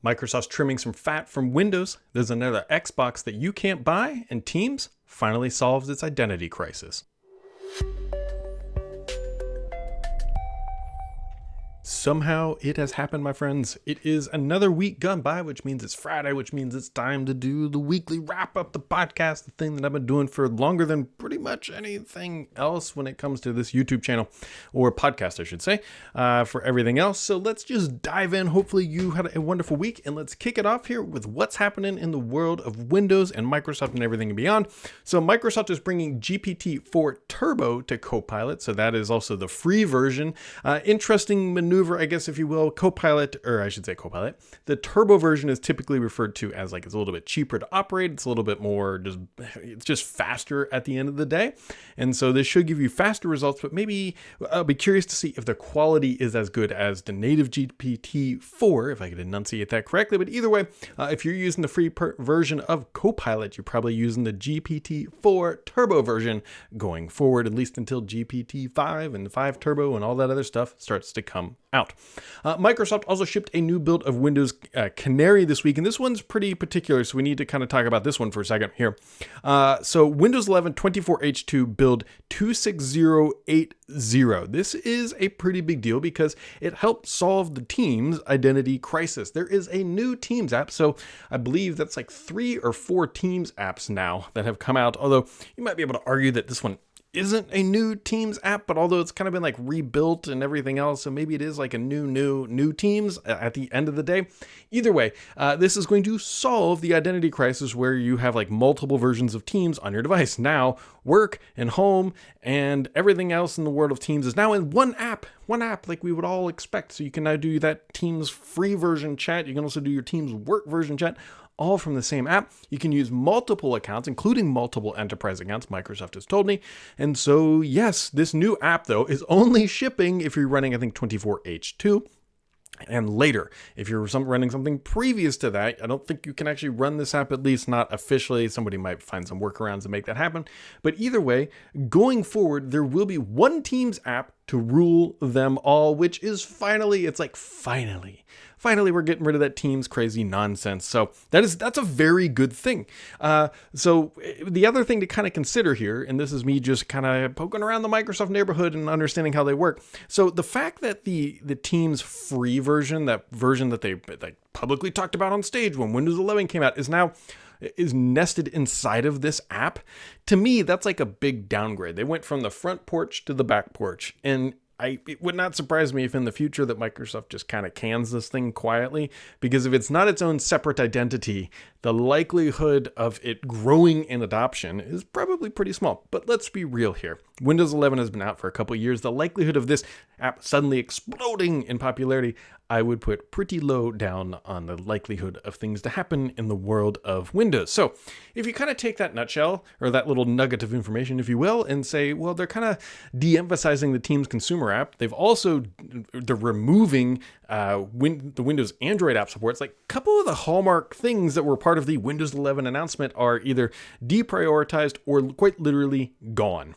Microsoft's trimming some fat from Windows, there's another Xbox that you can't buy, and Teams finally solves its identity crisis. Somehow it has happened, my friends. It is another week gone by, which means it's Friday, which means it's time to do the weekly wrap up, the podcast, the thing that I've been doing for longer than pretty much anything else when it comes to this YouTube channel, or podcast, I should say, for everything else. So let's just dive in. Hopefully you had a wonderful week, and let's kick it off here with what's happening in the world of Windows and Microsoft and everything and beyond. So Microsoft is bringing GPT-4 Turbo to Copilot. So that is also the free version. Interesting maneuver, I guess, if you will. Copilot. The Turbo version is typically referred to as like it's a little bit cheaper to operate. It's a little bit more it's just faster at the end of the day. And so this should give you faster results, but maybe I'll be curious to see if the quality is as good as the native GPT-4, if I could enunciate that correctly. But either way, if you're using the free version of Copilot, you're probably using the GPT-4 Turbo version going forward, at least until GPT-5 and 5 Turbo and all that other stuff starts to come out. Microsoft also shipped a new build of Windows Canary this week, and this one's pretty particular, so we need to kind of talk about this one for a second here. So Windows 11 24H2 build 26080. This is a pretty big deal because it helped solve the Teams identity crisis. There is a new Teams app, so I believe that's like 3 or 4 Teams apps now that have come out, although you might be able to argue that this one isn't a new Teams app, but although it's kind of been like rebuilt and everything else, so maybe it is like a new Teams at the end of the day. Either way, this is going to solve the identity crisis where you have like multiple versions of Teams on your device. Now, work and home and everything else in the world of Teams is now in one app like we would all expect. So you can now do that Teams free version chat. You can also do your Teams work version chat, all from the same app. You can use multiple accounts, including multiple enterprise accounts, Microsoft has told me. And so, yes, this new app, though, is only shipping if you're running, I think, 24H2. And later, if you're running something previous to that, I don't think you can actually run this app, at least not officially. Somebody might find some workarounds to make that happen. But either way, going forward, there will be one Teams app to rule them all, which is finally we're getting rid of that Teams crazy nonsense. So that's a very good thing. So the other thing to kind of consider here, and this is me just kind of poking around the Microsoft neighborhood and understanding how they work. So the fact that the Teams free version, that version that they like publicly talked about on stage when Windows 11 came out, is nested inside of this app. To me, that's like a big downgrade. They went from the front porch to the back porch, and it would not surprise me if in the future that Microsoft just kind of cans this thing quietly, because if it's not its own separate identity, the likelihood of it growing in adoption is probably pretty small. But let's be real here. Windows 11 has been out for a couple of years. The likelihood of this app suddenly exploding in popularity, I would put pretty low down on the likelihood of things to happen in the world of Windows. So if you kind of take that nutshell, or that little nugget of information, if you will, and say, well, they're kind of de-emphasizing the Teams consumer app. They're removing the Windows Android app support. It's like a couple of the hallmark things that were part of the Windows 11 announcement are either deprioritized or quite literally gone.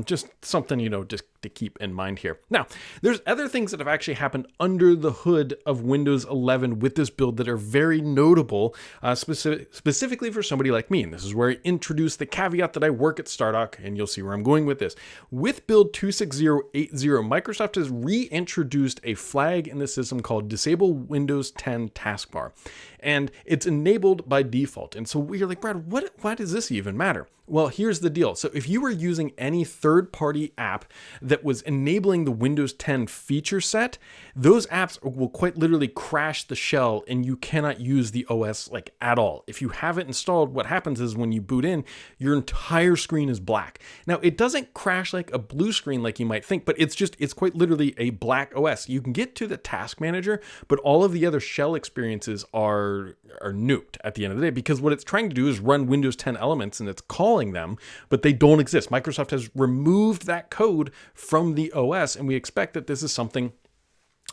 Just something, just to keep in mind here. Now, there's other things that have actually happened under the hood of Windows 11 with this build that are very notable, specifically for somebody like me. And this is where I introduce the caveat that I work at Stardock, and you'll see where I'm going with this. With build 26080, Microsoft has reintroduced a flag in the system called Disable Windows 10 Taskbar. And it's enabled by default. And so you're like, Brad, why does this even matter? Well, here's the deal. So if you were using any third-party app that was enabling the Windows 10 feature set, those apps will quite literally crash the shell and you cannot use the OS like at all. If you have it installed, what happens is when you boot in, your entire screen is black. Now, it doesn't crash like a blue screen like you might think, but it's quite literally a black OS. You can get to the task manager, but all of the other shell experiences are nuked at the end of the day, because what it's trying to do is run Windows 10 elements and it's calling them, but they don't exist. Microsoft has removed that code from the OS, and we expect that this is something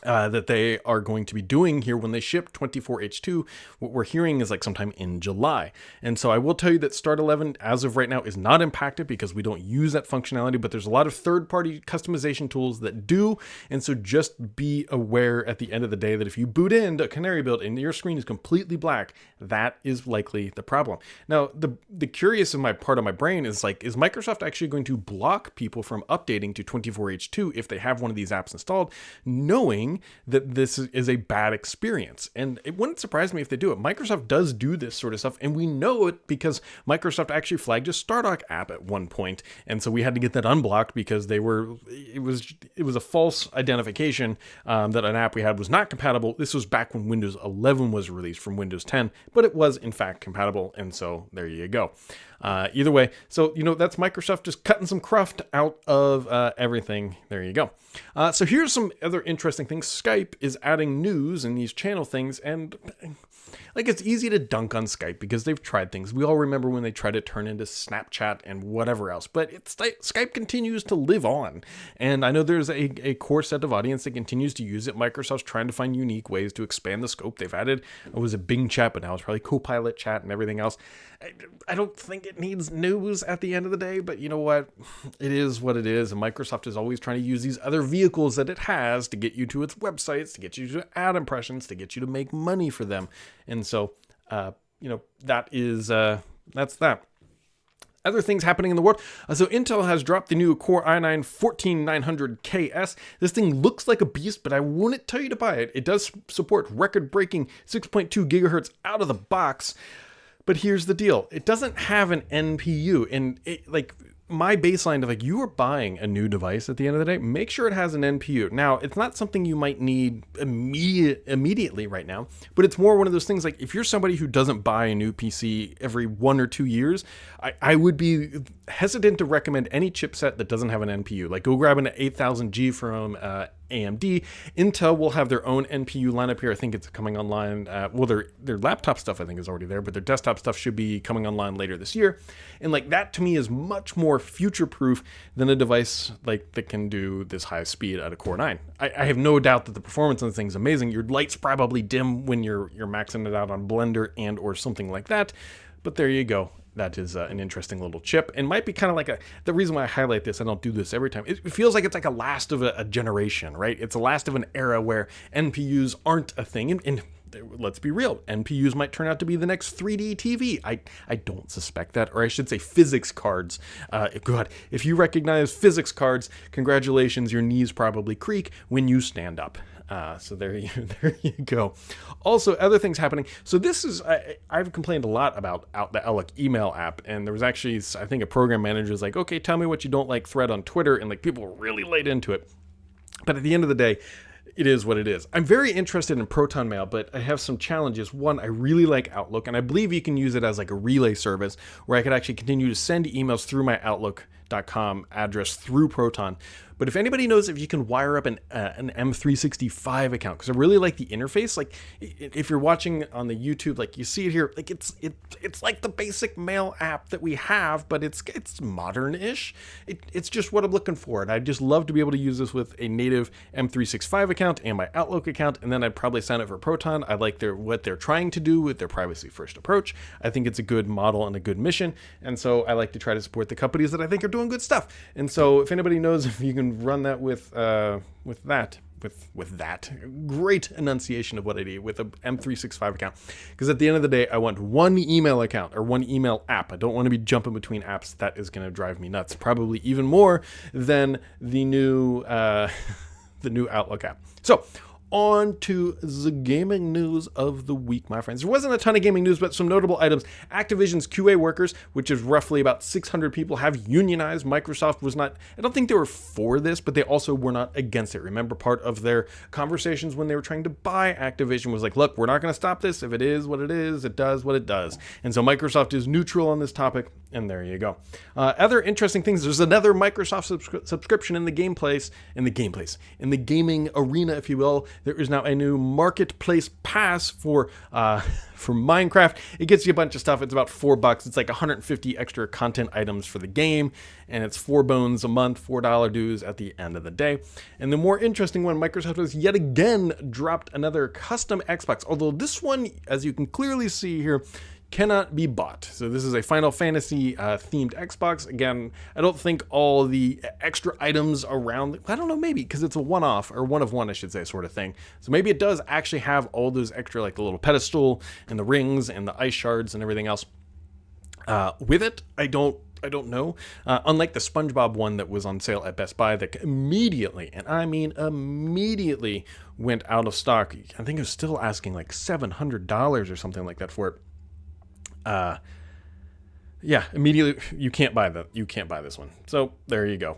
that they are going to be doing here when they ship 24H2. What we're hearing is like sometime in July. And so I will tell you that Start 11 as of right now is not impacted because we don't use that functionality, but there's a lot of third-party customization tools that do. And so just be aware at the end of the day that if you boot into a Canary build and your screen is completely black, that is likely the problem. Now, the curious in my part of my brain is like, is Microsoft actually going to block people from updating to 24H2 if they have one of these apps installed, knowing that this is a bad experience? And it wouldn't surprise me if they do it. Microsoft does do this sort of stuff, and we know it because Microsoft actually flagged a Stardock app at one point, and so we had to get that unblocked because it was a false identification that an app we had was not compatible. This was back when Windows 11 was released from Windows 10, but it was in fact compatible, and so there you go. Either way, so that's Microsoft just cutting some cruft out of everything. There you go. So here's some other interesting things. Skype is adding news in these channel things, and like, it's easy to dunk on Skype because they've tried things. We all remember when they tried to turn into Snapchat and whatever else, but Skype continues to live on. And I know there's a core set of audience that continues to use it. Microsoft's trying to find unique ways to expand the scope. They've added, it was a Bing chat, but now it's probably Copilot chat and everything else. I don't think it needs news at the end of the day, but you know what? It is what it is. And Microsoft is always trying to use these other vehicles that it has to get you to its websites, to get you to ad impressions, to get you to make money for them. And so, that's that. Other things happening in the world. So Intel has dropped the new Core i9-14900KS. This thing looks like a beast, but I wouldn't tell you to buy it. It does support record-breaking 6.2 gigahertz out of the box. But here's the deal. It doesn't have an NPU. And my baseline of you are buying a new device at the end of the day, make sure it has an NPU. Now, it's not something you might need immediately right now, but it's more one of those things like if you're somebody who doesn't buy a new PC every 1 or 2 years, I would be hesitant to recommend any chipset that doesn't have an NPU. Like, go grab an 8000G from AMD. Intel will have their own NPU lineup here. I think it's coming online. Their laptop stuff I think is already there, but their desktop stuff should be coming online later this year. And that to me is much more future-proof than a device that can do this high speed at a Core 9. I have no doubt that the performance on the thing is amazing. Your lights probably dim when you're maxing it out on Blender and or something like that, but there you go. That is an interesting little chip, and might be kind of like the reason why I highlight this, I don't do this every time, it feels like it's like a last of a generation, right? It's a last of an era where NPUs aren't a thing, and let's be real, NPUs might turn out to be the next 3D TV. I don't suspect that, or I should say physics cards. God, if you recognize physics cards, congratulations, your knees probably creak when you stand up. So there you go. Also, other things happening. So this is, I've complained a lot about the Outlook email app, and there was actually, I think a program manager was like, okay, tell me what you don't like thread on Twitter, and people were really laid into it. But at the end of the day, it is what it is. I'm very interested in Proton Mail, but I have some challenges. One, I really like Outlook, and I believe you can use it as a relay service where I could actually continue to send emails through my Outlook.com address through Proton. But if anybody knows if you can wire up an M365 account, because I really like the interface. If you're watching on the YouTube, you see it here, it's like the basic mail app that we have, but it's modern-ish. It's just what I'm looking for, and I'd just love to be able to use this with a native M365 account and my Outlook account, and then I'd probably sign up for Proton. I like what they're trying to do with their privacy-first approach. I think it's a good model and a good mission, and so I like to try to support the companies that I think are doing good stuff. And so if anybody knows if you can run that with that great enunciation of what I do with a M365 account, because at the end of the day, I want one email account or one email app. I don't want to be jumping between apps. That is going to drive me nuts, probably even more than the new Outlook app. So on to the gaming news of the week, my friends. There wasn't a ton of gaming news, but some notable items. Activision's QA workers, which is roughly about 600 people, have unionized. Microsoft was not, I don't think they were for this, but they also were not against it. Remember, part of their conversations when they were trying to buy Activision was look, we're not going to stop this. If it is what it is, it does what it does. And so Microsoft is neutral on this topic, and there you go. Other interesting things, there's another Microsoft subscription in the gaming arena, if you will. there is now a new marketplace pass for Minecraft. It gets you a bunch of stuff. It's about $4. It's like 150 extra content items for the game, and it's $4 a month, $4 dues at the end of the day. And the more interesting one, Microsoft has yet again dropped another custom Xbox, although this one, as you can clearly see here, cannot be bought. So this is a Final Fantasy themed Xbox. Again, I don't think all the extra items around, I don't know, maybe because it's a one-off, or one of one, I should say, sort of thing. So maybe it does actually have all those extra, like the little pedestal and the rings and the ice shards and everything else with it. I don't know. Unlike the SpongeBob one that was on sale at Best Buy that immediately, and I mean immediately, went out of stock. I think it was still asking like $700 or something like that for it. Yeah, immediately you can't buy this one. So there you go.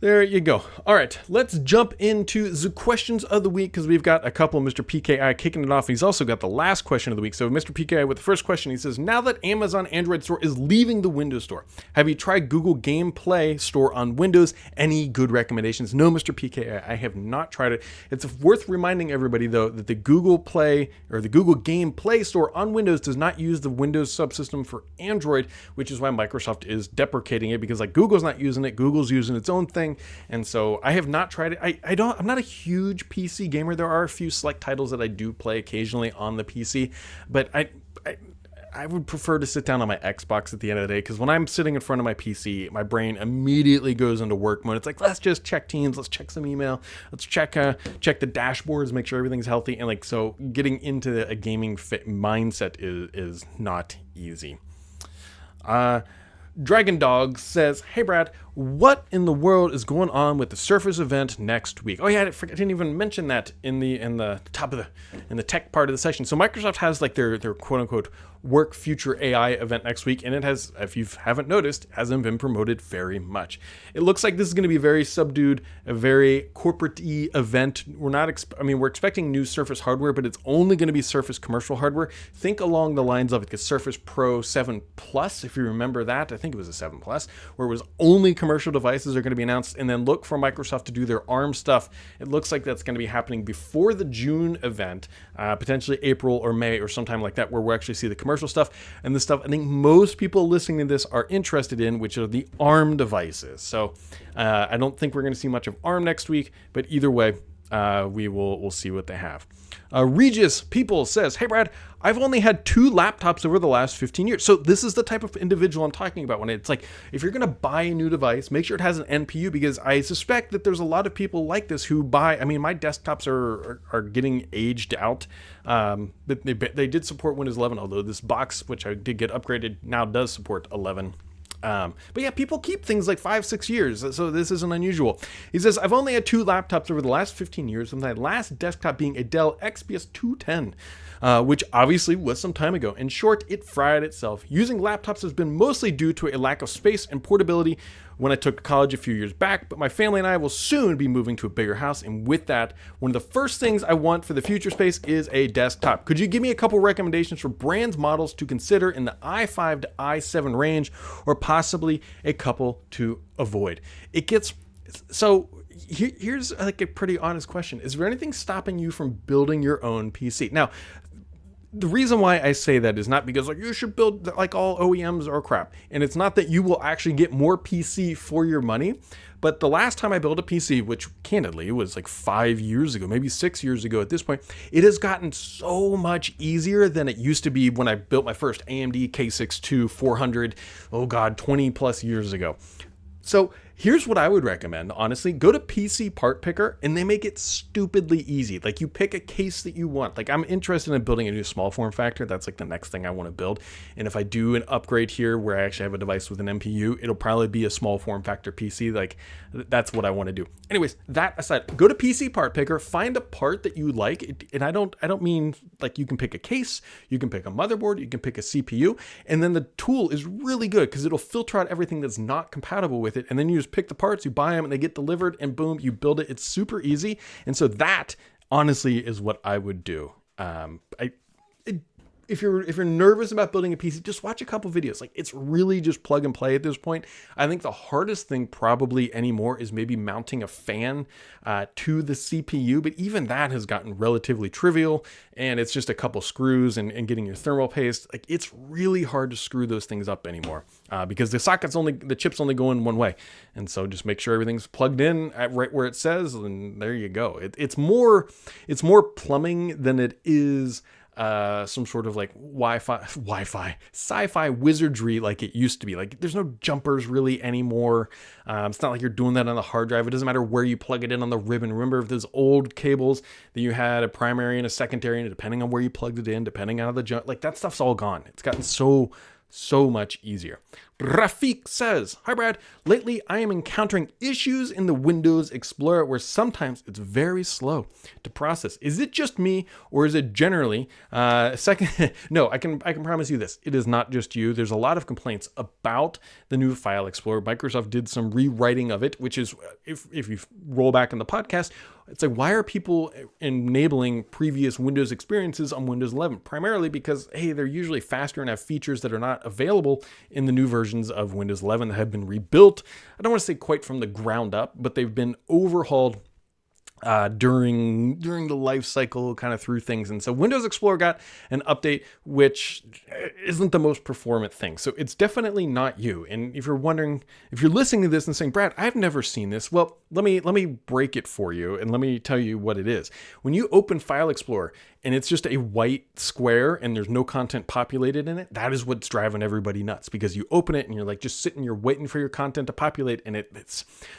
There you go. All right, let's jump into the questions of the week because we've got a couple. Mr. PKI kicking it off. He's also got the last question of the week. So Mr. PKI with the first question, he says, now that Amazon Android Store is leaving the Windows Store, have you tried Google Game Play Store on Windows? Any good recommendations? No, Mr. PKI, I have not tried it. It's worth reminding everybody, though, that the Google Play or the Google Game Play Store on Windows does not use the Windows subsystem for Android, which is why Microsoft is deprecating it, because like Google's not using it. Google's using its own thing. And so I have not tried it. I'm not a huge PC gamer. There are a few select titles that I do play occasionally on the PC, but I would prefer to sit down on my Xbox at the end of the day, because when I'm sitting in front of my PC, my brain immediately goes into work mode. It's like, let's just check Teams, let's check some email, let's check the dashboards, make sure everything's healthy. And like, so getting into a gaming mindset is not easy. Dragon Dog says, hey Brad, what in the world is going on with the Surface event next week? Oh yeah, I didn't even mention that in the tech part of the session. So Microsoft has like their quote unquote Work Future AI event next week, and it has, if you haven't noticed, hasn't been promoted very much. It looks like this is going to be very subdued, a very corporate-y event. We're expecting new Surface hardware, but it's only going to be Surface commercial hardware. Think along the lines of the Surface Pro 7 Plus, if you remember that. I think it was a 7 Plus, where it was only commercial devices are going to be announced, and then look for Microsoft to do their ARM stuff. It looks like that's going to be happening before the June event, potentially April or May or sometime like that, where we'll actually see the commercial stuff, and the stuff I think most people listening to this are interested in, which are the ARM devices. So I don't think we're going to see much of ARM next week, but either way, we'll see what they have. Regis People says, hey Brad, I've only had 2 laptops over the last 15 years. So this is the type of individual I'm talking about when it's like, if you're going to buy a new device, make sure it has an NPU, because I suspect that there's a lot of people like this who buy, my desktops are getting aged out. But they did support Windows 11, although this box, which I did get upgraded, now does support 11. But yeah, people keep things like 5-6 years, so this isn't unusual. He says, I've only had 2 laptops over the last 15 years, with my last desktop being a Dell XPS 210. Which obviously was some time ago. In short, it fried itself. Using laptops has been mostly due to a lack of space and portability when I took college a few years back, but my family and I will soon be moving to a bigger house, and with that, one of the first things I want for the future space is a desktop. Could you give me a couple recommendations for brands models to consider in the i5 to i7 range, or possibly a couple to avoid? Here's like a pretty honest question. Is there anything stopping you from building your own PC? Now, the reason why I say that is not because like you should build like all OEMs or crap. And it's not that you will actually get more PC for your money. But the last time I built a PC, which candidly was like 5 years ago, maybe 6 years ago at this point, it has gotten so much easier than it used to be when I built my first AMD K62 400, 20 plus years ago. So here's what I would recommend, honestly. Go to PC Part Picker, and they make it stupidly easy. Like, you pick a case that you want. Like, I'm interested in building a new small form factor. That's like the next thing I want to build. And if I do an upgrade here where I actually have a device with an NPU, it'll probably be a small form factor PC. Like, that's what I want to do. Anyways, that aside, go to PC Part Picker, find a part that you like. And I don't mean like you can pick a case, you can pick a motherboard, you can pick a CPU, and then the tool is really good because it'll filter out everything that's not compatible with it. And then you just pick the parts, you buy them, and they get delivered, and boom, you build it. It's super easy. And so that honestly is what I would do. if you're nervous about building a PC, just watch a couple videos. Like, it's really just plug and play at this point. I think the hardest thing probably anymore is maybe mounting a fan to the CPU, but even that has gotten relatively trivial, and it's just a couple screws and getting your thermal paste. Like, it's really hard to screw those things up anymore because the chip's only go in one way. And so just make sure everything's plugged in at right where it says, and there you go. It's more plumbing than it is some sort of like sci-fi wizardry like it used to be. Like, there's no jumpers really anymore. It's not like you're doing that on the hard drive. It doesn't matter where you plug it in on the ribbon. Remember, if those old cables that you had a primary and a secondary, and depending on where you plugged it in, depending on the jump, like that stuff's all gone. It's gotten so much easier. Rafiq says, "Hi Brad, lately I am encountering issues in the Windows Explorer where sometimes it's very slow to process. Is it just me, or is it generally no, I can promise you this. It is not just you. There's a lot of complaints about the new File Explorer. Microsoft did some rewriting of it, which is, if you roll back in the podcast, it's like, why are people enabling previous Windows experiences on Windows 11? Primarily because, hey, they're usually faster and have features that are not available in the new versions of Windows 11 that have been rebuilt. I don't want to say quite from the ground up, but they've been overhauled during the life cycle, kind of through things. And so Windows Explorer got an update, which isn't the most performant thing. So it's definitely not you. And if you're wondering, if you're listening to this and saying, Brad, I've never seen this, well, let me break it for you, and let me tell you what it is. When you open File Explorer and it's just a white square and there's no content populated in it, that is what's driving everybody nuts, because you open it and you're like just sitting, you're waiting for your content to populate, and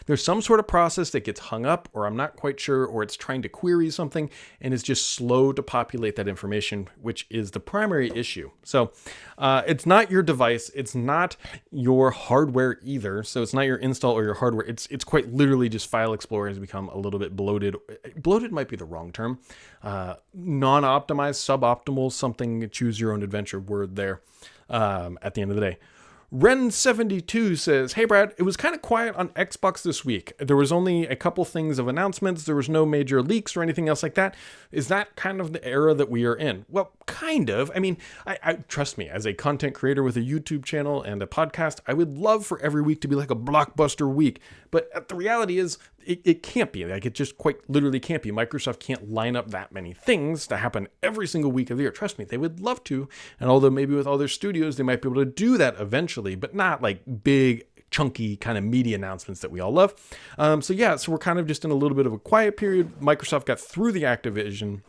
there's some sort of process that gets hung up, or I'm not quite sure, or it's trying to query something and it's just slow to populate that information, which is the primary issue. So it's not your device, it's not your hardware either. So it's not your install or your hardware. It's quite literally just File Explorer has become a little bit bloated. Bloated might be the wrong term. Non-optimized, suboptimal, something, choose your own adventure word there at the end of the day. Ren72 says, "Hey Brad, it was kind of quiet on Xbox this week. There was only a couple things of announcements. There was no major leaks or anything else like that. Is that kind of the era that we are in?" Well, kind of. I mean, I trust me, as a content creator with a YouTube channel and a podcast, I would love for every week to be like a blockbuster week. But the reality is, it can't be. Like, it just quite literally can't be. Microsoft can't line up that many things to happen every single week of the year. Trust me, they would love to. And although maybe with other studios, they might be able to do that eventually, but not like big, chunky kind of media announcements that we all love. So we're kind of just in a little bit of a quiet period. Microsoft got through the Activision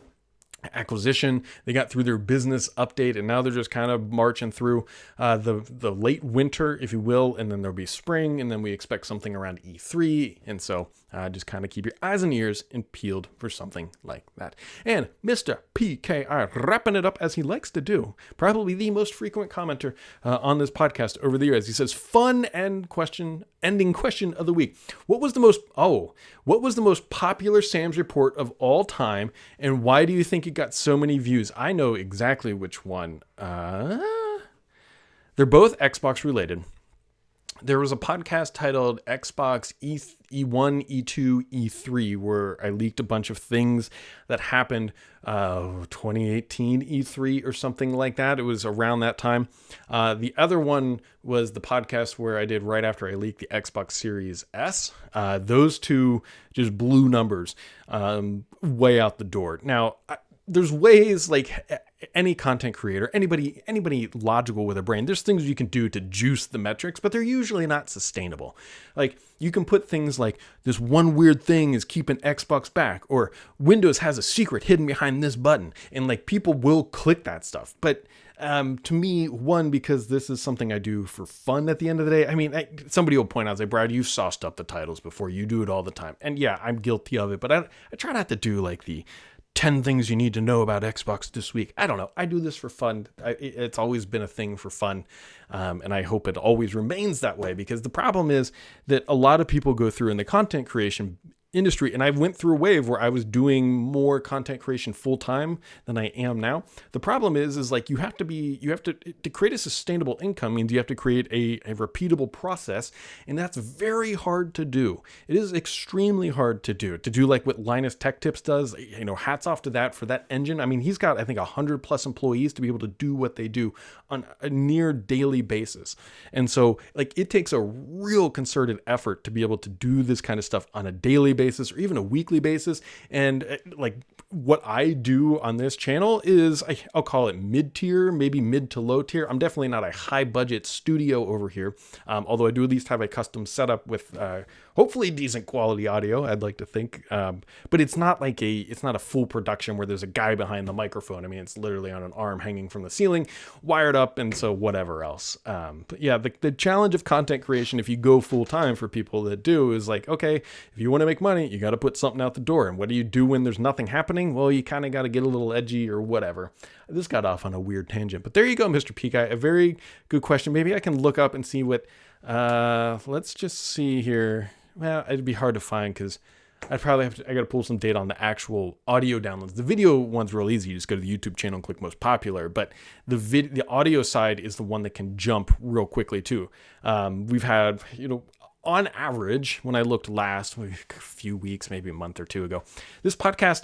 acquisition, they got through their business update, and now they're just kind of marching through the late winter, if you will, and then there'll be spring, and then we expect something around E3, and so just kind of keep your eyes and ears and peeled for something like that. And Mr. PKR wrapping it up as he likes to do, probably the most frequent commenter on this podcast over the years. He says, "Fun and ending question of the week. What was the most popular Sam's report of all time, and why do you think it got so many views?" I know exactly which one. They're both Xbox related. There was a podcast titled Xbox E1, E2, E3, where I leaked a bunch of things that happened 2018 E3 or something like that. It was around that time. The other one was the podcast where I did right after I leaked the Xbox Series S. Those two just blew numbers way out the door. Now, there's ways, like any content creator, anybody logical with a brain, there's things you can do to juice the metrics, but they're usually not sustainable. Like, you can put things like, this one weird thing is keeping Xbox back, or Windows has a secret hidden behind this button, and like, people will click that stuff. But to me, one, because this is something I do for fun at the end of the day. I mean, somebody will point out, say, Brad, you've sauced up the titles before. You do it all the time. And yeah, I'm guilty of it, but I try not to do like the 10 things you need to know about Xbox this week. I don't know. I do this for fun. It's always been a thing for fun. And I hope it always remains that way, because the problem is that a lot of people go through in the content creation industry. And I went through a wave where I was doing more content creation full time than I am now. The problem is like to create a sustainable income means you have to create a repeatable process. And that's very hard to do. It is extremely hard to do like what Linus Tech Tips does. Hats off to that for that engine. I mean, he's got, I think, 100 plus employees to be able to do what they do on a near daily basis. And so like it takes a real concerted effort to be able to do this kind of stuff on a daily basis or even a weekly basis. And like what I do on this channel is I'll call it mid-tier, maybe mid to low tier. I'm definitely not a high budget studio over here. Although I do at least have a custom setup with hopefully decent quality audio, I'd like to think. But it's not a full production where there's a guy behind the microphone. I mean, it's literally on an arm hanging from the ceiling, wired up, and so whatever else. But yeah, the challenge of content creation, if you go full time for people that do, is like, okay, if you want to make money, you got to put something out the door. And what do you do when there's nothing happening? Well, you kind of got to get a little edgy or whatever. This got off on a weird tangent, but there you go, Mr. Peak Eye. A very good question. Maybe I can look up and see what, let's just see here. Well, it'd be hard to find because I got to pull some data on the actual audio downloads. The video one's real easy. You just go to the YouTube channel and click most popular, but the audio side is the one that can jump real quickly too. We've had, on average, when I looked last, a few weeks, maybe a month or two ago, this podcast,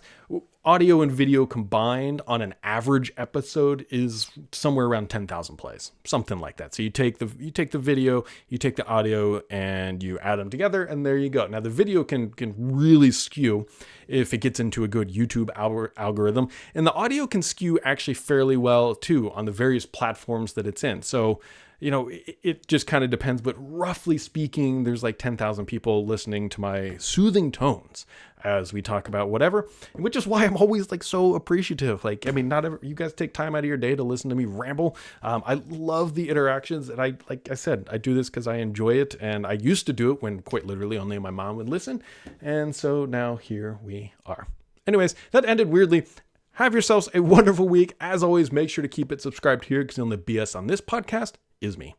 audio and video combined on an average episode is somewhere around 10,000 plays, something like that. So you take the video, you take the audio, and you add them together, and there you go. Now the video can really skew if it gets into a good YouTube algorithm, and the audio can skew actually fairly well too on the various platforms that it's in. So it just kind of depends, but roughly speaking, there's like 10,000 people listening to my soothing tones as we talk about whatever, which is why I'm always like so appreciative. Like, I mean, you guys take time out of your day to listen to me ramble. I love the interactions, and like I said, I do this because I enjoy it, and I used to do it when quite literally only my mom would listen. And so now here we are. Anyways, that ended weirdly. Have yourselves a wonderful week. As always, make sure to keep it subscribed here because the only BS on this podcast is me.